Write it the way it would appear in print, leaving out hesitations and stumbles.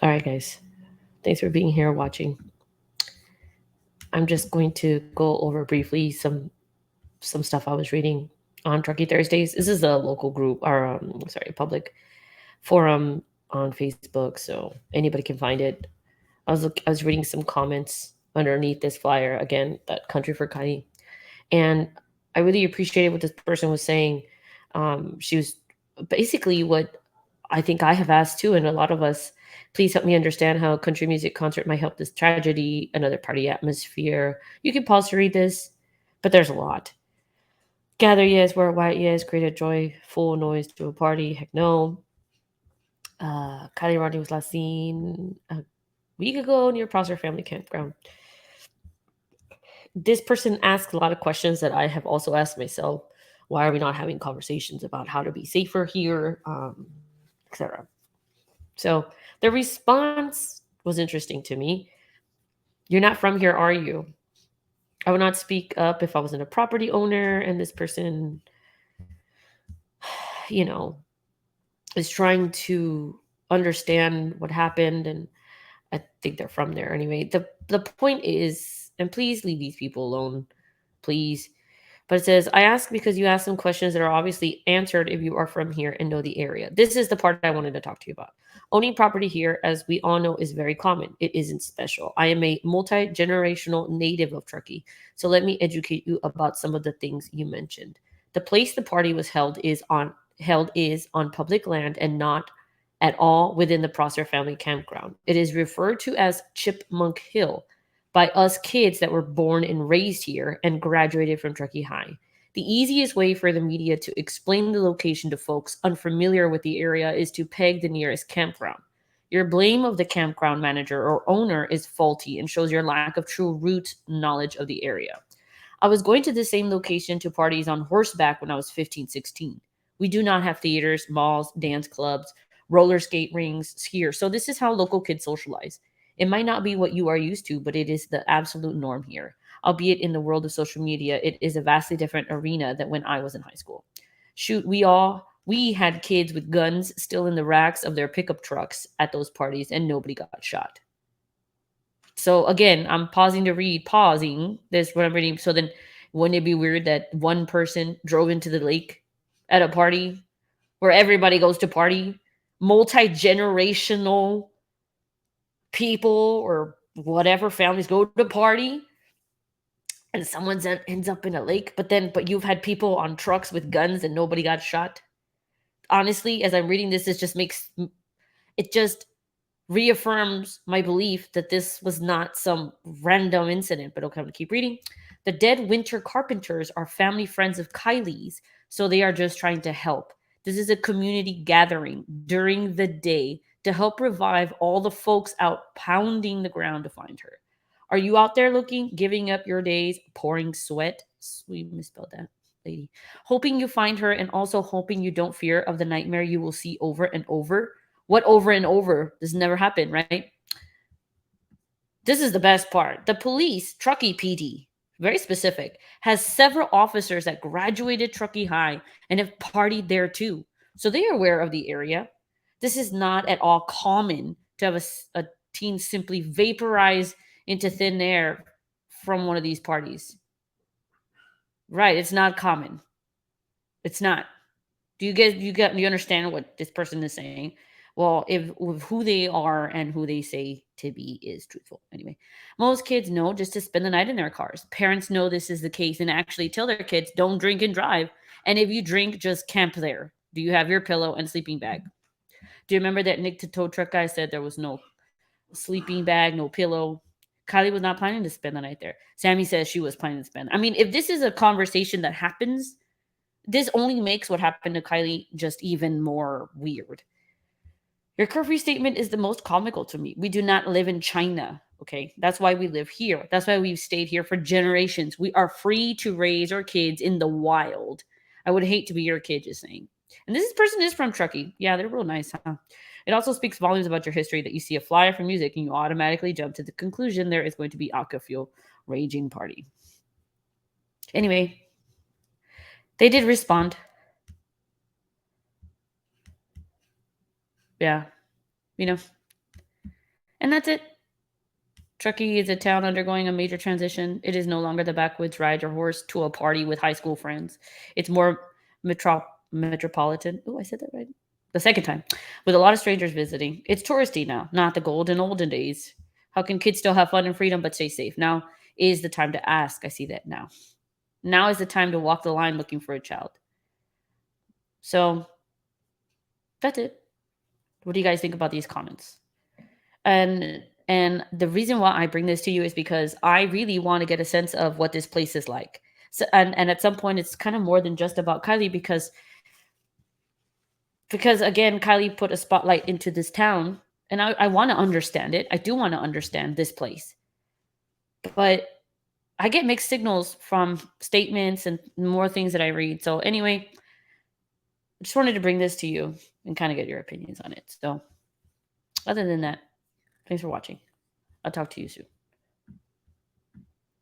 All right, guys. Thanks for being here watching. I'm just going to go over briefly some stuff I was reading on Truckee Thursdays. This is a local group or sorry, public forum on Facebook, so anybody can find it. I was reading some comments underneath this flyer again, that Country for Kiely, and I really appreciated what this person was saying. She was basically what I think I have asked too, and a lot of us. Please help me understand how a country music concert might help this tragedy, another party atmosphere. You can pause to read this, but there's a lot. Gather, yes. Wear white, yes. Create a joyful noise to a party. Heck no. Kylie Rodi was last seen a week ago near Prosser Family Campground. This person asked a lot of questions that I have also asked myself. Why are we not having conversations about how to be safer here, etc.? So the response was interesting to me. You're not from here, are you? I would not speak up if I wasn't a property owner and this person, you know, is trying to understand what happened, and I think they're from there anyway. The point is, and please leave these people alone, please. But it says, I ask because you ask some questions that are obviously answered if you are from here and know the area. This is the part I wanted to talk to you about. Owning property here, as we all know, is very common. It isn't special. I am a multi generational native of Truckee, so let me educate you about some of the things you mentioned. The place the party was held is on public land and not at all within the Prosser family campground. It is referred to as Chipmunk Hill by us kids that were born and raised here and graduated from Truckee High. The easiest way for the media to explain the location to folks unfamiliar with the area is to peg the nearest campground. Your blame of the campground manager or owner is faulty and shows your lack of true root knowledge of the area. I was going to the same location to parties on horseback when I was 15, 16. We do not have theaters, malls, dance clubs, roller skate rings here. So this is how local kids socialize. It might not be what you are used to, but it is the absolute norm here. Albeit in the world of social media, it is a vastly different arena than when I was in high school. Shoot, we had kids with guns still in the racks of their pickup trucks at those parties and nobody got shot. So again, I'm pausing to read, pausing this what I'm reading. So then wouldn't it be weird that one person drove into the lake at a party where everybody goes to party? Multi-generational people or whatever families go to party and someone ends up in a lake, but you've had people on trucks with guns and nobody got shot. Honestly, as I'm reading this, it just reaffirms my belief that this was not some random incident. But okay, I'm gonna keep reading. The dead winter carpenters are family friends of Kylie's, so they are just trying to help. This is a community gathering during the day to help revive all the folks out pounding the ground to find her. Are you out there looking, giving up your days, pouring sweat? We misspelled that, lady. Hoping you find her and also hoping you don't fear of the nightmare you will see over and over. What over and over? This never happened, right? This is the best part. The police, Truckee PD, very specific, has several officers that graduated Truckee High and have partied there too. So they are aware of the area. This is not at all common to have a teen simply vaporize into thin air from one of these parties. Right, it's not common. It's not. Do you understand what this person is saying? Well, if who they are and who they say to be is truthful. Anyway, most kids know just to spend the night in their cars. Parents know this is the case and actually tell their kids don't drink and drive. And if you drink, just camp there. Do you have your pillow and sleeping bag? Do you remember that Nick to tow truck guy said there was no sleeping bag, no pillow? Kylie was not planning to spend the night there. Sammy says she was planning to spend. I mean, if this is a conversation that happens, this only makes what happened to Kylie just even more weird. Your curfew statement is the most comical to me. We do not live in China. Okay. That's why we live here. That's why we've stayed here for generations. We are free to raise our kids in the wild. I would hate to be your kid, just saying. And this person is from Truckee. Yeah, they're real nice, huh? It also speaks volumes about your history that you see a flyer for music and you automatically jump to the conclusion there is going to be aqua fuel raging party. Anyway, they did respond. Yeah. You know, And that's it. Truckee is a town undergoing a major transition. It is no longer the backwoods ride your horse to a party with high school friends. It's more metropolitan. Oh, I said that right. The second time, with a lot of strangers visiting. It's touristy now, not the golden olden days. How can kids still have fun and freedom but stay safe? Now is the time to ask. I see that now. Now is the time to walk the line looking for a child. So that's it. What do you guys think about these comments? And the reason why I bring this to you is because I really want to get a sense of what this place is like. So and at some point it's kind of more than just about Kiely because again Kiely put a spotlight into this town and I want to understand it. I do want to understand this place. But I get mixed signals from statements and more things that I read. So anyway, I just wanted to bring this to you and kind of get your opinions on it. So other than that, thanks for watching. I'll talk to you soon.